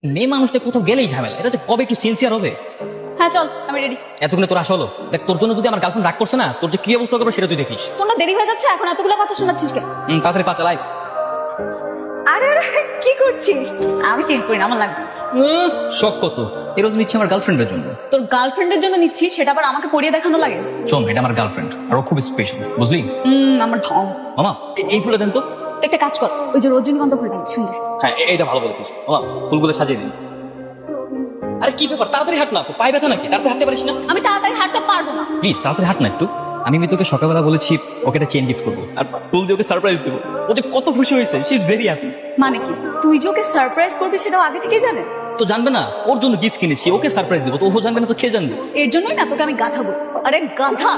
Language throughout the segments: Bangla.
মেয়ে মানুষটা কোথাও গেলেই ঝামেলা, এটা যে কবে একটু সিনসিয়ার হবে। হ্যাঁ চল, আমি রেডি। এতক্ষণে তোর আসলো দেখ, তোর জন্য যদি আমার গার্লফ্রেন্ড রাগ করছে না, তোর যে কি অবস্থা করবে সেটা তুই দেখিস। তোর না দেরি হয়ে যাচ্ছে, এখন এতগুলো কথা শোনাচ্ছিস কেন? তাড়াতাড়ি পা চালাই। আরে আরে, কি করছিস? আমি চেঞ্জ করি না, আমার লাগবে। শখ কত, এরও তো নিচ্ছে আমার গার্লফ্রেন্ডের জন্য। তোর গার্লফ্রেন্ডের জন্য নিচ্ছিস, সেটা আবার আমাকে পরিয়ে দেখানো লাগে? শোন, এটা আমার গার্লফ্রেন্ড আর ও খুব স্পেশাল, বুঝলি? আমার ঢং। মামা এই ফুলটা দেন তো। তুই একটা কাজ কর, ওই যে রজনীগন্ধা ফুলটা সুন্দর। হ্যাঁ এইটা ভালো বলেছিস মামা, ফুলগুলো সাজিয়ে দিন। আরে কি ব্যাপার, তাড়াতাড়ি হাঁট না, তো পায়ে ব্যথা নাকি? তাড়াতাড়ি হাঁটতে পারিস না? আমি তাড়াতাড়ি হাঁটতে পারবো না। প্লিজ তাড়াতাড়ি হাঁট না একটু। আমি তোকে সকালবেলা বলেছি ওকে একটা চেন গিফট করবো আর ফুল দিয়ে ওকে সারপ্রাইজ দেবো। ও যে কত খুশি হয়েছে, শি ইজ ভেরি হ্যাপি। মানে কি, তুই যে ওকে সারপ্রাইজ করবি সেটাও আগে থেকেই জানে? তো জানবে না, ওর জন্য গিফট কিনেছি, ওকে সারপ্রাইজ দেবো, তো ও জানবে না তো কে জানবে? এর জন্যই না তোকে আমি গাধা বলি। আরে গাধা,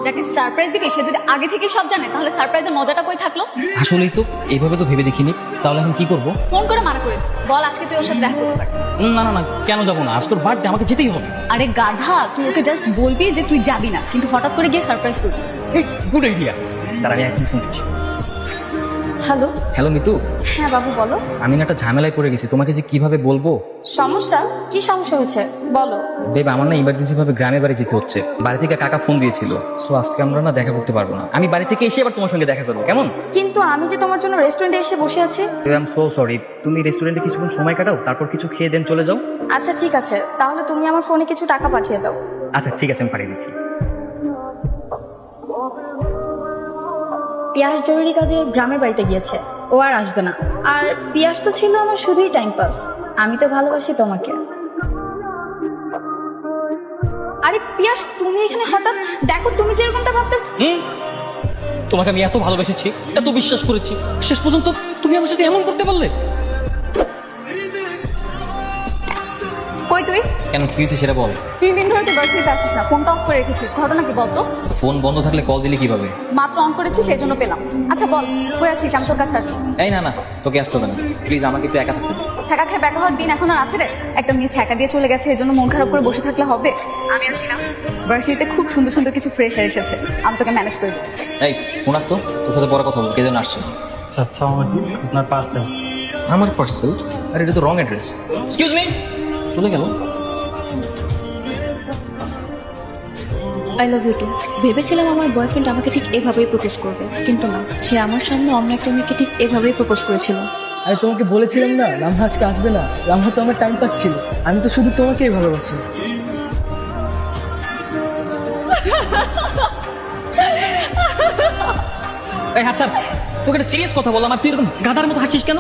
যাকে সারপ্রাইজ দিবি সে যদি আগে থেকে সব জানে তাহলে সারপ্রাইজের মজাটা কই থাকলো? আসলেই তো, এইভাবে তো ভেবে দেখিনি। তাহলে এখন কি করবো? ফোন করে মানা করে দে। বল আজকে তুই ওর সাথে দেখা করতে পারবি। না না না, কেন যাবো না? আজকের বার্থডে, আমাকে যেতেই হবে। আরে গাধা, তুই ওকে জাস্ট বলবি যে তুই যাবি না, কিন্তু হঠাৎ করে গিয়ে সারপ্রাইজ করবি। Good idea. তার আমি এখন ফোন করছি। হ্যালো। হ্যালো মিতু, হ্যাঁ বাবু বলো। আমি না একটা ঝামেলায় পড়ে গেছি, তোমাকে যে কিভাবে বলবো। সমস্যা? কি সমস্যা হয়েছে বলো। বেব, আমার না ইমার্জেন্সি ভাবে গ্রামে বাড়ি যেতে হচ্ছে। বাড়ি থেকে কাকা ফোন দিয়েছিল, সো আজকে আমরা না দেখা করতে পারবো না। আমি বাড়ি থেকে এসে আবার তোমার সঙ্গে দেখা করবো, কেমন? কিন্তু আমি যে তোমার জন্য রেস্টুরেন্টে এসে বসে আছি। I am so sorry. তুমি রেস্টুরেন্টে কিছুক্ষণ সময় কাটাও, তারপর কিছু খেয়ে দেন চলে যাও। আচ্ছা ঠিক আছে, তাহলে তুমি আমার ফোনে কিছু টাকা পাঠিয়ে দাও। আচ্ছা ঠিক আছে, আমি পাঠিয়ে দিচ্ছি। পিয়াস জরুরি কাজে গ্রামের বাড়িতে গিয়েছে, ও আর আসবে না। আর পিয়াস তো ছিল আমার শুধুই টাইম পাস। আমি তো ভালোবাসি তোমাকে। আরে পিয়াস, তুমি এখানে হঠাৎ? দেখো তুমি যেরকমটা ভাবতেছো। তোমাকে আমি এত ভালোবেসেছি, এত বিশ্বাস করেছি, শেষ পর্যন্ত তুমি আমার সাথে এমন করতে পারলে? কই তুই? কেন, কি হয়েছে সেটা বল। 3 দিন ধরে তুই ভার্সিটিতে আসিস না, ফোনটা অফ করে রেখেছিস, ঘটনা কি বলতো? ফোন বন্ধ থাকলে কল দিলে কিভাবে? মাত্র অন করেছিস, সেই জন্য পেলাম। আচ্ছা বল, কই আছিস? আমি তোর কাছে আসবো। এই না না, তোকে আসতে হবে না, প্লিজ আমাকে একটু একা থাকতে দে। ছ্যাঁকা খেয়ে ব্যাকা হওয়ার দিন এখন আর আছে রে? একটা মেয়ে ছ্যাঁকা দিয়ে চলে গেছে, এর জন্য মন খারাপ করে বসে থাকলে হবে? আমি আছি না, ভার্সিটিতে খুব সুন্দর সুন্দর কিছু ফ্রেশার এসেছে, আমি তোকে ম্যানেজ করে দেবো। এই ফোন রাখ তো, তোর সাথে বড় কথা বল, কে যেন আসছে। আচ্ছা আসসালামু আলাইকুম, আপনার পার্সেল। আমার পার্সেল? আরে এটা তো রং অ্যাড্রেস। এক্সকিউজ মি, চলে গেল। I love you too. ভেবেছিলাম আমার বয়ফ্রেন্ড আমাকে ঠিক এভাবেই প্রপোজ করবে, কিন্তু না, সে আমার সামনে অন্য একটা মেয়েকে ঠিক এভাবেই প্রপোজ করেছিল। আমি তোমাকে বলেছিলাম না লামহা আজকে আসবে না। লামহা তো আমার টাইম পাস ছিল, আমি তো শুধু তোমাকেই ভালোবাসি। এই আচ্ছা, তোকে একটা সিরিয়াস কথা বললাম আর তুই এরকম গাধার মতো হাসিস কেন?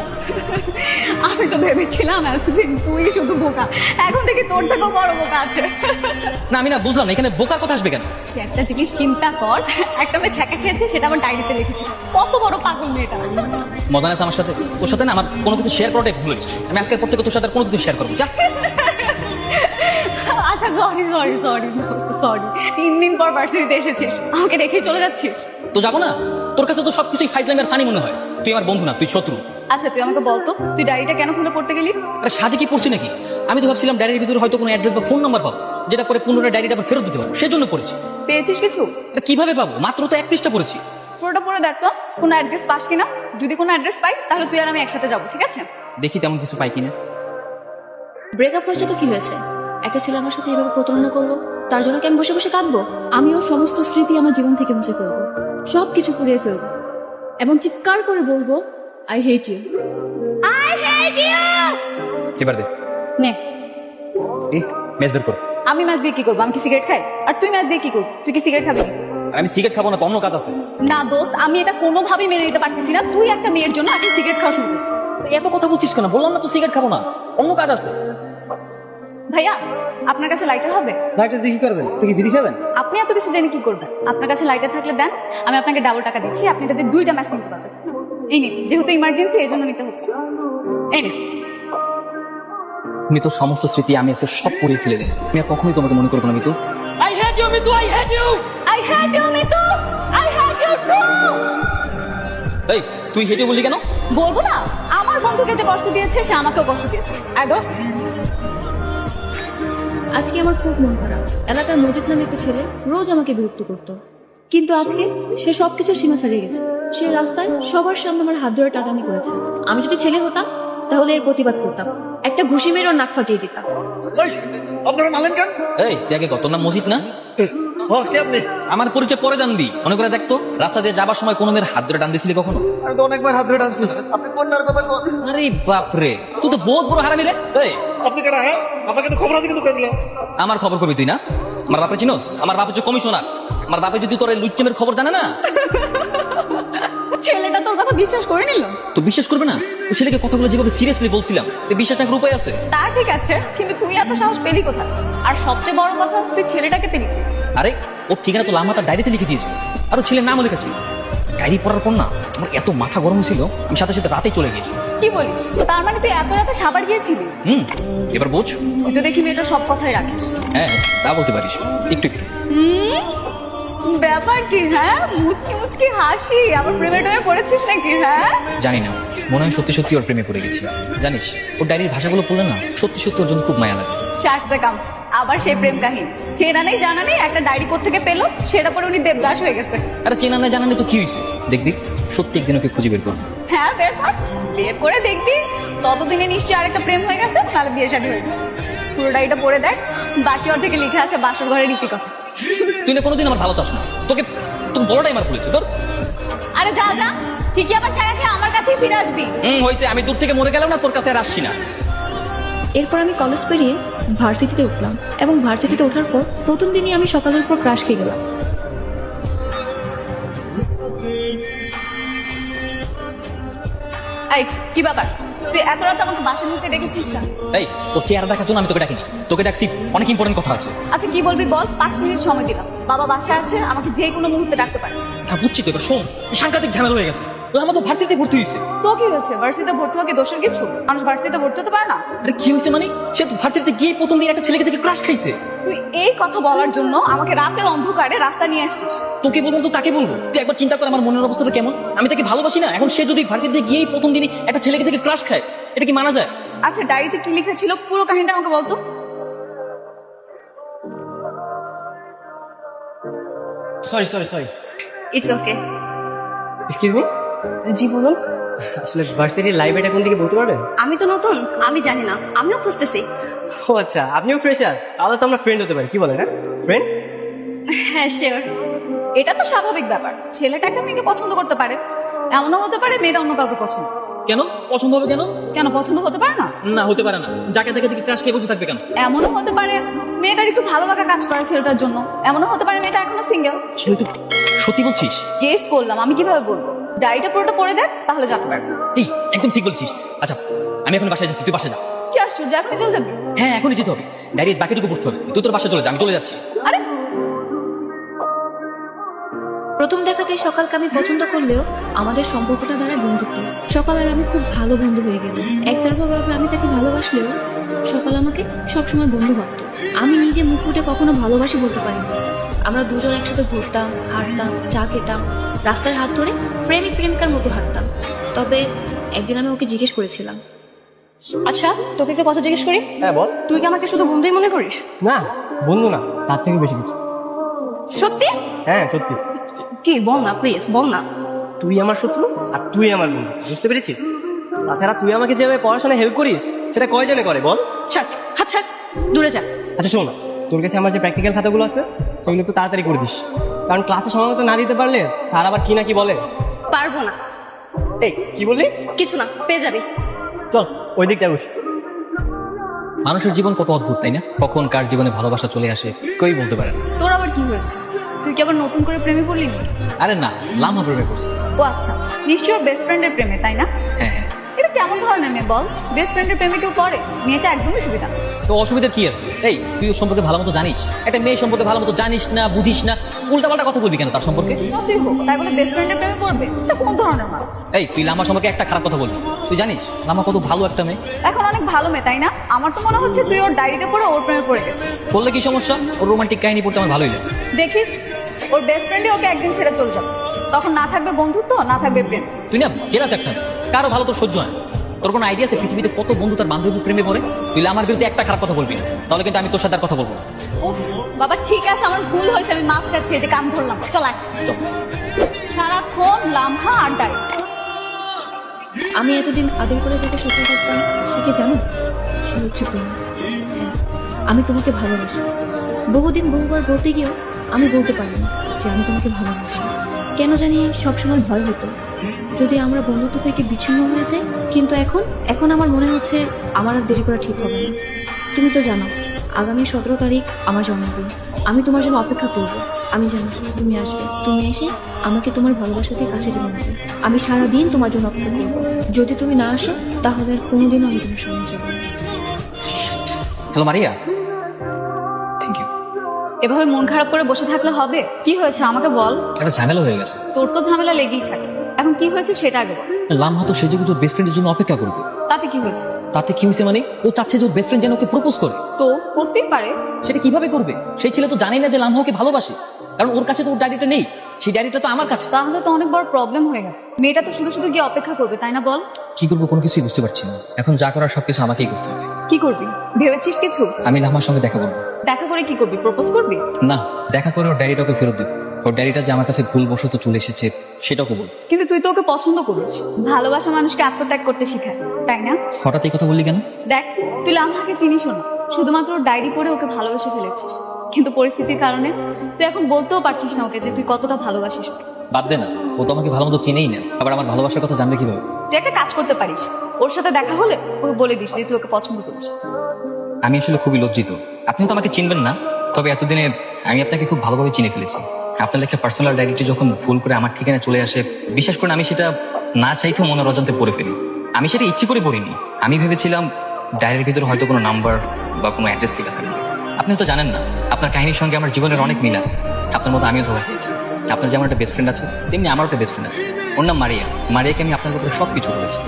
আমি তো ভেবেছিলাম এতদিন তুই শুধু বোকা, এখন থেকে তোর থেকেও বড় বোকা আছে। না আমি না বুঝলাম না, এখানে বোকার কথা আসবে কেন? তুই একটা জিনিস চিন্তা কর, একটা মেয়ে ছ্যাঁকা খেয়েছে, সেটা আমার ডায়েরিতে লিখেছে। কত বড় পাগল মেয়েটা। মজা নেই তো আমার সাথে? তোর সাথে না আমার কোনো কিছু শেয়ার করাটাই ভুল হয়েছে। আমি আজকের পর থেকে তোর সাথে আর কোনো কিছু শেয়ার করবো, যা। আচ্ছা সরি সরি সরি সরি। 3 দিন পর ভার্সিটিতে এসেছিস, আমাকে রেখেই চলে যাচ্ছিস? তো যাবো না? তোর কাছে তো সবকিছুই ফাইজলামি আর ফানি মনে হয়। তুই আমার বন্ধু না, তুই শত্রু। আচ্ছা তুই আমাকে বলতো, তুই ডায়েরিটা কেন খুলে পড়তে গেলি? আরে সাথে কি পড়ছি নাকি? আমি তো ভাবছিলাম ডায়েরির ভিতরে হয়তো কোনো অ্যাড্রেস বা ফোন নাম্বার পাবো, যেটা পরে পুনরায় ডায়েরিটা আবার ফেরত দিতে পারবো, সেজন্য পড়েছি। পেয়েছিস কিছু? আরে কিভাবে পাবো? মাত্র তো 1 পৃষ্ঠা পড়েছি। পুরোটা পড়ে দেখ তো, কোনো অ্যাড্রেস পাস কিনা। যদি কোনো অ্যাড্রেস পাই তাহলে তুই আর আমি একসাথে যাবো, ঠিক আছে? দেখি তেমন কিছু পাই কিনা। ব্রেকআপ হয়েছে তো কি হয়েছে? একটা ছেলে আমার সাথে এভাবে প্রতারণা করলো, তার জন্য কি আমি বসে বসে কাঁদবো? আমি ওর সমস্ত স্মৃতি আমার জীবন থেকে মুছে ফেলবো, সব কিছু পুড়িয়ে ফেলবো, এবং চিৎকার করে বলবো I hate you. I hate you. চেপার দে। নে। এই মেজ বের কর। আমি ম্যাচ দিয়ে কি করবো? আমি কি সিগারেট খাই? আর তুই ম্যাচ দিয়ে কি করবি? তুই কি সিগারেট খাবি? আর আমি সিগারেট খাবো না, তো অন্য কাজ আছে। না দোস্ত, আমি এটা কোনোভাবেই মেনে নিতে পারতেছি না। তুই একটা মেয়ের জন্য এখন সিগারেট খাওয়া শুরু করবি। তো এত কথা বলছিস কেন? বললাম না তো সিগারেট খাবো না, অন্য কাজ আছে। ভাইয়া, আপনার কাছে লাইটার হবে? লাইটার দিয়ে কি করবেন? তুই কি বিড়ি খাবেন? আপনি এত কিছু জেনে কি করবেন? আপনার কাছে লাইটার থাকলে দেন, আমি আপনাকে ডাবল টাকা দিচ্ছি, আপনি তাদের 2টা ম্যাচ নিতে পারবেন। এই নিন, যেহেতু ইমার্জেন্সি এই জন্য নিতে হচ্ছে। এই নিন। মিতু, সমস্ত স্মৃতি আমি আজকে সব পড়িয়ে ফেলে দিই। আমি আর কখনোই তোমাকে মনে করবো না Mitu. I hate you Mitu, I hate you. I hate you Mitu, I hate you too. এই তুই হেঁটে বললি কেন? বলবো না? আমার বন্ধুকে যে কষ্ট দিয়েছে সে আমাকেও কষ্ট দিয়েছে। আর দোস্ত, আজকে আমার খুব মন খারাপ। এলাকার মজিদ নামে একটা ছেলে রোজ আমাকে বিরক্ত করতো, কিন্তু আজকে সে সবকিছু সীমা ছাড়িয়ে গেছে। সে রাস্তায় সবার সামনে আমার হাত ধরে টাটানি করেছে। আমি যদি ছেলে হতাম তাহলে এর প্রতিবাদ করতাম, একটা ঘুষি মেরে ওর নাক ফাটিয়ে দিতাম। আপনারা মারলেন কেন? এই তুই আগে কত না মসজিদ না কে আপনি? আমার পরিচয় পরে জানবি। মনে করে দেখতো রাস্তা দিয়ে যাবার সময় কোনো মেয়ের হাত ধরে টান দিছিলি কখনো? আমি তো অনেকবার হাত ধরে টানছি। আপনি কোন মেয়ের কথা কন? আরে বাপরে, তুই তো বহুত বড় হারামি রে। এই আপনি কেডা? হ্যাঁ, আপনাকে তো খবর আছে কিন্তু কইলো। আমার খবর কবি তুই না? আমার বাপে চিনোস? আমার বাপে হচ্ছে কমিশনার। আমার বাপে যদি তোর এই লুচ্চেমের খবর জানে না, ছেলেটা তোর কথা বিশ্বাস করে নিল। তো বিশ্বাস করবে না? ওই ছেলেকে কথাগুলো যেভাবে সিরিয়াসলি বলছিলাম, তো বিশ্বাস রাখার উপায় আছে? তা ঠিক আছে, কিন্তু তুই এত সাহস পেলি কোথায়? আর সবচেয়ে বড় কথা, তুই ছেলেটাকে পেলি কোথায়? আরে ওর ঠিকানা তো লামা তার ডায়েরিতে লিখে দিয়েছিল, আর ওর ছেলের নামও লেখা ছিল। ডায়েরি পড়ার পর না আমার এত মাথা গরম ছিল, আমি সাথে সাথে রাতেই চলে গিয়েছি। কি বলিস? তার মানে তুই এত রাতে সাবার গিয়েছিলি? এবার বোঝ। তুই তো দেখি মেয়েটা সব কথাই রাখিস। হ্যাঁ তা বলতে পারিস, একটু একটু। ব্যাপার কি? হ্যাঁ, মুচকি মুচকি হাসি। আমার প্রেমে টেমে পড়েছিস নাকি? হ্যাঁ, জানি না, মনে হয় সত্যি সত্যি ওর প্রেমে পড়ে গেছি। জানিস ওর ডায়েরির ভাষাগুলো পড়লে না সত্যি সত্যি ওর জন্য খুব মায়া লাগে। শার্টসে কাম। আবার সেই প্রেম কাহিনী, চেনা নেই জানা নেই একটা ডায়েরি কোত্থেকে পেলো, সেটা পরে উনি দেবদাস হয়ে গেছে। আরে চেনা না জানা নেই তো কি হয়েছে, দেখবি সত্যি একদিন ওকে খুঁজে বের করবো। হ্যাঁ, বের কর, বের করে দেখবি। ততদিনে নিশ্চয়ই আরেকটা প্রেম হয়ে গেছে, তাহলে বিয়ে শাদী হয়ে গেছে। পুরো ডায়েরিটা পড়ে দেখ, বাকি অর্ধেকে লিখে আছে বাসর ঘরের রীতিকথা। তুই না কোনোদিন আমার ভালো চাস না, তোকে তোকে বড়টাই মার পড়েছে তোর। আরে যা যা, ঠিকই আবার ছায়া খেয়ে আমার কাছেই ফিরে আসবি। হয়েছে, আমি দূর থেকে মরে গেলাম না, তোর কাছে আর আসছি না। এরপর আমি কলেজ পেরিয়ে ভার্সিটিতে উঠলাম, এবং ভার্সিটিতে ওঠার পর প্রথম দিনই আমি সকালের উপর ক্রাশ খেয়ে গেলাম। এই কি ব্যাপার? তুই এত রাত আমাকে বাসার নিচে ডেকেছিস না? এই তোর চেহারা দেখার জন্য আমি তোকে ডাকিনি, তোকে ডাকছি অনেক ইম্পর্টেন্ট কথা আছে। আচ্ছা কি বলবি বল, 5 মিনিট সময় দিলাম। বাবা বাসায় আছে, আমাকে যে কোনো মুহূর্তে ডাকতে পারে। হ্যাঁ বুঝছি তো, এবার শোন, সাংঘাতিক ঝামেলা হয়ে গেছে। আমার তো ভার্সিটিতে ভর্তি হয়েছে। তো কি হয়েছে? ভার্সিটিতে ভর্তি হওয়া কি দোষের কিছু? মানুষ ভার্সিটিতে ভর্তি হতে পারে না? আরে কি হয়েছে মানে? সে তো ভার্সিটিতে গিয়ে প্রথম দিন একটা ছেলেকে থেকে ক্রাশ খাইছে। তুই এই কথা বলার জন্য আমাকে রাতের অন্ধকারে রাস্তা নিয়ে আসছিস? তোকে বলবো তো কাকে বলবো? তুই একবার চিন্তা কর আমার মনের অবস্থাটা কেমন। আমি তাকে ভালোবাসি না, এখন সে যদি ভার্সিটিতে গিয়ে প্রথম দিনই একটা ছেলেকে থেকে ক্রাশ খায়, এটা কি মানা যায়? আচ্ছা ডায়েরিতে কি লেখা ছিল, পুরো কাহিনীটা আমাকে বলতো। Sorry it's okay. Excuse me, জি বলুন। আসলে ভার্সিটির লাইব্রেরিটা কোন দিকে বলতে পারবেন? আমি তো নতুন, আমি জানি না, আমিও খুঁজতেছি। ও আচ্ছা, আপনিও ফ্রেশার, তাহলে তো আমরা ফ্রেন্ড হতে পারি, কি বলেন? হ্যাঁ ফ্রেন্ড। হ্যাঁ শিওর। এটা তো স্বাভাবিক ব্যাপার, ছেলেটা একটা মেয়েকে পছন্দ করতে পারে, এমনও হতে পারে মেয়েটা অন্য কাউকে পছন্দ। কেন পছন্দ হবে? কেন কেন পছন্দ হতে পারে না? না হতে পারে না, যাকে তাকে দেখে ক্রাশ খেয়ে বসে থাকবে কেন? এমনও হতে পারে মেয়েটার একটু ভালো লাগা কাজ করে ছেলেটার জন্য, এমনও হতে পারে মেয়েটা এখনো সিঙ্গেল। তুই সত্যি বলছিস? গেস করলাম, আমি কিভাবে বলবো? ডায়েরিটা পুরোটা পড়ে দেখ, তাহলে জানতে পারবি। এই একদম ঠিক বলছিস। আচ্ছা আমি এখন বাসায় যাচ্ছি, তুই বাসায় যা। কি আশ্চর্য, এখনই চলে যাবি? হ্যাঁ এখনই যেতে হবে, ডায়েরির বাকিটুকু পড়তে হবে। তুই তোর বাসায় চলে যা, আমি চলে যাচ্ছি। আরে প্রথম দেখাতেই সকালকে আমি পছন্দ করলেও আমাদের সম্পর্কটা দ্বারা বন্ধুত্ব। সকাল আর আমি খুব ভালো বন্ধু হয়ে গেলাম। একতরফাভাবে আমি তাকে ভালোবাসলেও সকাল আমাকে সবসময় বন্ধু ভাবত। আমি নিজে মুখ ফুটে কখনো ভালোবাসি বলতে পারিনি। আমরা দুজন একসাথে ঘুরতাম, হাঁটতাম, চা খেতাম, রাস্তায় হাত ধরে প্রেমিক প্রেমিকার মতো হাঁটতাম। তবে একদিন আমি ওকে জিজ্ঞেস করেছিলাম, আচ্ছা তোকে একটা কথা জিজ্ঞেস করি, হ্যাঁ বল। তুই কি আমাকে শুধু বন্ধুই মনে করিস? না বন্ধু না, তার থেকে বেশি কিছু। সত্যি? হ্যাঁ সত্যি। কি বল না প্লিজ, বল না। তুই আমার শত্রু আর তুই আমার বন্ধু, বুঝতে পেরেছিস? তাছাড়া তুই আমাকে যেভাবে পড়াশোনায় হেল্প করিস সেটা কয়জনে করে বল? ছাড় হাত ছাড়, দূরে যা। আচ্ছা শোন, তোর কাছে আমার যে প্র্যাকটিক্যাল খাতাগুলো আছে সেগুলো একটু তাড়াতাড়ি করে দিস, কারণ ক্লাসে সময় মতো না দিতে পারলে স্যার আবার কি না কি বলে। পারবো না। এই কি বললি? কিছু না, পেয়ে যাবি। চল ওই দিকটা বস। মানুষের জীবন কত অদ্ভুত তাই না? কখন কার জীবনে ভালোবাসা চলে আসে কেউই বলতে পারে না। তোর আবার কি হয়েছে? তুই কি আবার নতুন করে প্রেমে পড়লি নাকি? আরে না, লামা প্রেমে করছে। ও আচ্ছা, নিশ্চয়ই ওর বেস্ট ফ্রেন্ডের প্রেমে, তাই না? হ্যাঁ হ্যাঁ। এটা কেমন ধরনের মেয়ে বল? বেস্ট ফ্রেন্ডের প্রেমে কেউ পড়ে? মেয়েটা একদমই সুবিধা না। তো অসুবিধার কি আছে? এই তুই ওর সম্পর্কে ভালো মতো জানিস? একটা মেয়ে সম্পর্কে ভালো মতো জানিস না, বুঝিস না, উল্টাপাল্টা কথা বলবি কেন তার সম্পর্কে? যতই হোক তাই বলে বেস্ট ফ্রেন্ডের প্রেমে পড়বে? এটা কোন ধরনের মানুষ? এই তুই লামা সম্পর্কে একটা খারাপ কথা বলবি? তুই জানিস লামা কত ভালো একটা মেয়ে? এখন অনেক ভালো মেয়ে, তাই না? আমার তো মনে হচ্ছে তুই ওর ডায়েরিতে পড়ে ওর প্রেমে পড়ে গেছিস। বললে কি সমস্যা? ওর রোমান্টিক কাহিনী পড়তে আমার ভালোই লাগে। দেখিস ওর বেস্ট ফ্রেন্ডই ওকে একদিন ছেড়ে চলে যাবে, তখন না থাকবে বন্ধুত্ব, না থাকবে প্রেম। তুই না জেলাস একটা, কারো ভালো তোর সহ্য হয় না। তোর কোনো আইডিয়া আছে পৃথিবীতে কত বন্ধু তার বান্ধবী প্রেমে পড়ে? তুই আমার বিরুদ্ধে একটা খারাপ কথা বলবি না, তাহলে কিন্তু আমি তোর সাথে আর কথা বলবো না। উফ বাবা ঠিক আছে, আমার ভুল হয়েছে, আমি মাছ চাচ্ছি, এটা কাম ধরলাম। চল আয়। চল। সারাক্ষণ লামহা আর ডায়েরি। আমি এতদিন আদর করে যাকে সত্যি করতাম সে কি জানো? সে হচ্ছে তুমি। হ্যাঁ, আমি তোমাকে ভালোবাসি। বহুদিন বহুবার বলতে গিয়েও আমি বলতে পারিনি যে আমি তোমাকে ভালোবাসি। কেন জানি সবসময় ভয় হতো যদি আমরা বন্ধুত্ব থেকে বিচ্ছিন্ন হয়ে যাই, কিন্তু এখন আমার মনে হচ্ছে আমার আর দেরি করা ঠিক হবে না। তুমি তো জানো আগামী 17 তারিখ আমার জন্মদিন। আমি তোমার জন্য অপেক্ষা করব। আমি জানি তুমি আসবে, তুমি এসে আমাকে তোমার ভালোবাসাতে কাছে টেনে নেবে। আমি সারাদিন তোমার জন্য অপেক্ষা করব। যদি তুমি না আসো তাহলে আর কোনোদিনও আমি তোমার সামনে যাবো না। Hello Maria, thank you. এভাবে মন খারাপ করে বসে থাকলে হবে? কি হয়েছে আমাকে বল। একটা ঝামেলা হয়ে গেছে। তোর তো ঝামেলা লেগেই থাকে, এখন কি হয়েছে সেটা আগে বল। লামহা তো সেই যুগে তোর বেস্ট ফ্রেন্ডের জন্য অপেক্ষা করবে। তাতে কি হয়েছে? তাতে কি হয়েছে মানে ও চাচ্ছে যে ওর বেস্ট ফ্রেন্ড যেন ওকে প্রপোজ করে। তো করতেই পারে। সেটা কিভাবে করবে? সেই ছেলে তো জানেই না যে লামহাকে ভালোবাসে, কারণ ওর কাছে তো ওর ডায়েরিটা নেই। সেই ডায়েরিটা তো আমার কাছে। তাহলে তো অনেক বড় প্রবলেম হয়ে গেল। মেয়েটা তো শুধু শুধু গিয়ে অপেক্ষা করবে, তাই না? বল কি করবো কোনো কিছুই বুঝতে পারছি না। এখন যা করার সবকিছু আমাকেই করতে হবে। কি করবি ভেবেছিস কিছু? আমি লামহার সঙ্গে দেখা করবো। দেখা করে কি করবি? প্রপোজ করবি? না, দেখা করে ওর ডায়েরিটা ওকে ফেরত দিব। ওর ডায়েরিটা যে আমার কাছে ভুলবশত চলে এসেছে সেটাও বল। কিন্তু তুই তো ওকে পছন্দ করিস। ভালোবাসা মানুষকে আত্মত্যাগ করতে শেখায়, তাই না? হঠাৎ এই কথা বললি কেন? দেখ, তুই লামহাকে চিনিস না, শুধুমাত্র ওর ডায়েরি পড়ে ওকে ভালোবেসে ফেলেছিস। কিন্তু পরিস্থিতির কারণে তুই এখন বলতেও পারছিস না ওকে যে তুই কতটা ভালোবাসিস ওকে। বাদ দে না, ও তো আমাকে ভালো মতো চিনেই না, আবার আমার ভালোবাসার কথা জানবে কিভাবে? তুই একটা কাজ করতে পারিস, ওর সাথে দেখা হলে ওকে বলে দিস যে তুই ওকে পছন্দ করিস। আমি আসলে খুবই লজ্জিত। আপনি তো আমাকে চিনবেন না, তবে এতদিনে আমি আপনাকে খুব ভালোভাবে চিনে ফেলেছি। আপনার লেখা পার্সোনাল ডায়েরিটি যখন ভুল করে আমার ঠিকানা চলে আসে, বিশ্বাস করেন আমি সেটা না চাইতেও মনের অজান্তে পড়ে ফেলি। আমি সেটা ইচ্ছে করে পড়িনি। আমি ভেবেছিলাম ডায়েরির ভিতরে হয়তো কোনো নাম্বার বা কোনো অ্যাড্রেস লেখা থাকবে। আপনি তো জানেন না, আপনার কাহিনীর সঙ্গে আমার জীবনের অনেক মিল আছে। আপনার মতো আমিও ধোকা খেয়েছি। আপনার যেমন একটা বেস্ট ফ্রেন্ড আছে, তেমনি আমারও একটা বেস্ট ফ্রেন্ড আছে। ওর নাম মারিয়া। মারিয়াকে আমি আপনার উপরে সব কিছু বলেছি।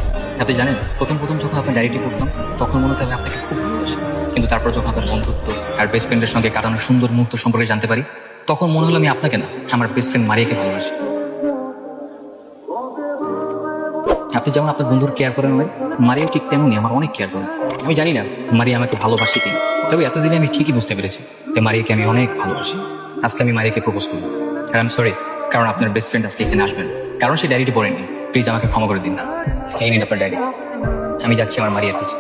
আপনি জানেন, প্রথম যখন আপনার ডায়েরিটি পড়তাম তখন মনে হতো আমি আপনাকে খুব ভালোবাসি। কিন্তু তারপর যখন আপনার বন্ধুত্ব আর বেস্ট ফ্রেন্ডের সঙ্গে কাটানো সুন্দর মুহূর্ত সম্পর্কে জানতে পারি, তখন মনে হলো আমি আপনাকে না, আমার বেস্ট ফ্রেন্ড মারিয়াকে ভালোবাসি। আপনি যেমন আপনার বন্ধুর কেয়ার করেন, মারিয়া ঠিক তেমনই আমার অনেক কেয়ার করেন। আমি জানি না মারিয়া আমাকে ভালোবাসি কি, তবে এতদিনে আমি ঠিকই বুঝতে পেরেছি যে মারিয়াকে আমি অনেক ভালোবাসি। আজকে আমি মারিয়াকে প্রপোজ করবো। আর আই এম সরি, কারণ আপনার বেস্ট ফ্রেন্ড আজকে এখানে আসবেন, কারণ সে ডায়েরিটি পড়েনি। প্লিজ আমাকে ক্ষমা করে দিন না। এই নিন আপনার ডায়েরি। আমি যাচ্ছি আমার মারিয়ার কাছে।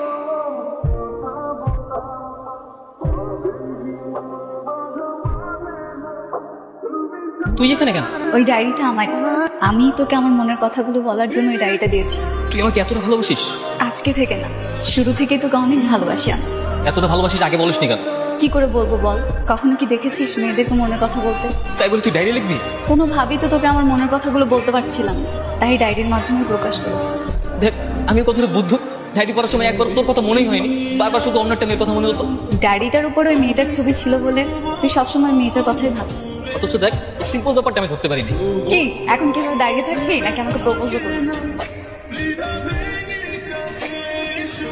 তুই এখানে কেন? ওই ডায়েরিটা আমার। আমি তোকে আমার মনের কথাগুলো বলার জন্য ওই ডায়েরিটা দিয়েছি। তুই আমাকে এতটা ভালোবাসিস? আজকে থেকে না, শুরু থেকেই তোকে অনেক ভালোবাসি আমি। এতটা ভালোবাসিস আগে বলিসনি কেন? কি করে বলবো বল? কখনো কি দেখেছিস মেয়েদেরকে মনের কথা বলতে? তাই বলে তুই ডায়েরি লিখবি? কোনোভাবেই তো তোকে আমার মনের কথাগুলো বলতে পারছিলাম না, তাই ডায়েরির মাধ্যমে প্রকাশ করেছি। দেখ, আমি কতটা বুদ্ধ। ডায়েরি পড়ার সময় একবার তোর কথা মনেই হয়নি, বারবার শুধু অন্য একটা মেয়ের কথা মনে হতো। ডায়েরিটার উপর ওই মেয়েটার ছবি ছিল বলে তুই সবসময় মেয়েটার কথাই ভাব। অথচ দেখ, সিম্পল ব্যাপারটা আমি ধরতে পারিনি। কি এখন কিভাবে দাঁড়িয়ে থাকবি নাকি আমাকে প্রপোজ করবি?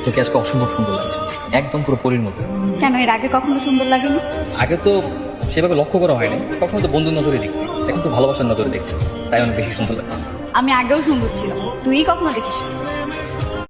তোকে আজকে অসম্ভব সুন্দর লাগছে, একদম পুরো পরীর মতো। কেন এর আগে কখনো সুন্দর লাগেনি? আগে তো সেভাবে লক্ষ্য করা হয়নি, কখনো তো বন্ধুর নজরে দেখছি, এখন তো ভালোবাসার নজরে দেখছি, তাই অনেক বেশি সুন্দর লাগছে। আমি আগেও সুন্দর ছিলাম, তুই কখনো দেখিস না।